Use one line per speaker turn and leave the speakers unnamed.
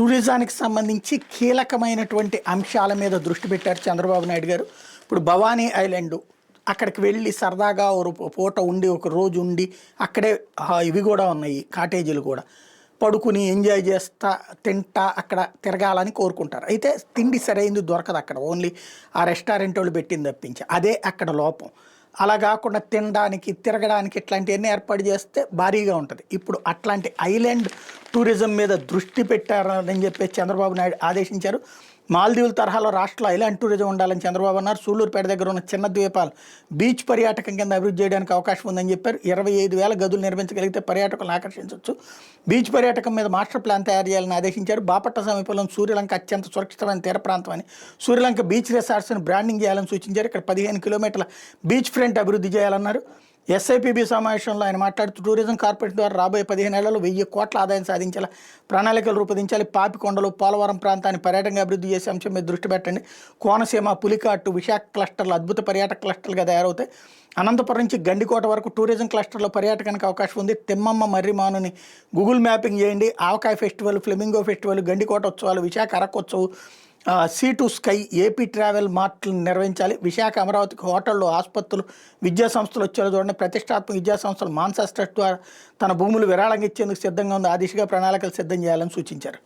టూరిజానికి సంబంధించి కీలకమైనటువంటి అంశాల మీద దృష్టి పెట్టారు చంద్రబాబు నాయుడు గారు. ఇప్పుడు భవానీ ఐలాండ్ అక్కడికి వెళ్ళి సరదాగా ఒక పూట ఉండి ఒక రోజు ఉండి అక్కడే ఇవి కూడా ఉన్నాయి, కాటేజీలు కూడా పడుకుని ఎంజాయ్ చేస్తా తింటా అక్కడ తిరగాలని కోరుకుంటారు. అయితే తిండి సరైనది దొరకదు అక్కడ, ఓన్లీ ఆ రెస్టారెంట్ వాళ్ళు పెట్టింది తప్పించి అదే అక్కడ లోపం. అలా కాకుండా తినడానికి తిరగడానికి ఇట్లాంటివన్నీ ఏర్పాటు చేస్తే భారీగా ఉంటుంది. ఇప్పుడు అట్లాంటి ఐలాండ్ టూరిజం మీద దృష్టి పెట్టారని చెప్పేసి చంద్రబాబు నాయుడు ఆదేశించారు. మాల్దీవుల తరహాలో రాష్ట్రంలో ఐలాండ్ టూరిజం ఉండాలని చంద్రబాబు అన్నారు. సూళ్లూరుపేట దగ్గర ఉన్న చిన్న ద్వీపాలు బీచ్ పర్యాటకం కింద అభివృద్ధి చేయడానికి అవకాశం ఉందని చెప్పారు. 25,000 గదులు నిర్మించగలిగితే పర్యాటకులను ఆకర్షించవచ్చు. బీచ్ పర్యాటకం మీద మాస్టర్ ప్లాన్ తయారు చేయాలని ఆదేశించారు. బాపట్ల సమీపంలో సూర్యలంక అత్యంత సురక్షితమైన తీర ప్రాంతం అని సూర్యలంక బీచ్ రిసార్ట్స్ని బ్రాండింగ్ చేయాలని సూచించారు. ఇక్కడ 15 కిలోమీటర్ల బీచ్ ఫ్రంట్ అభివృద్ధి చేయాలన్నారు. ఎస్ఐపిబి సమావేశంలో ఆయన మాట్లాడుతూ టూరిజం కార్పొరేషన్ ద్వారా రాబోయే 15 ఏళ్లలో 1000 కోట్ల ఆదాయం సాధించాలి, ప్రణాళికలు రూపొందించాలి. పాపికొండలు పోలవరం ప్రాంతాన్ని పర్యాటకంగా అభివృద్ధి చేసే అంశం మీద దృష్టి పెట్టండి. కోనసీమ పులికాటు విశాఖ క్లస్టర్లు అద్భుత పర్యాటక క్లస్టర్లుగా తయారవుతాయి. అనంతపురం నుంచి గండికోట వరకు టూరిజం క్లస్టర్లో పర్యాటకానికి అవకాశం ఉంది. తిమ్మమ్మ మర్రిమానుని గూగుల్ మ్యాపింగ్ చేయండి. Avakaya festival, flamingo festival, Gandikota ఉత్సవాలు, విశాఖ అరకొత్సవం, sea to sky, AP travel మార్ట్లు నిర్వహించాలి. విశాఖ అమరావతికి హోటళ్ళు, ఆసుపత్రులు, విద్యా సంస్థలు వచ్చేలా చూడండి. ప్రతిష్టాత్మక విద్యా సంస్థలు మాన్సాస్ ట్రస్ట్ ద్వారా తన భూములు విరాళంగా ఇచ్చేందుకు సిద్ధంగా ఉంది. ఆ దిశగా ప్రణాళికలు సిద్ధం చేయాలని సూచించారు.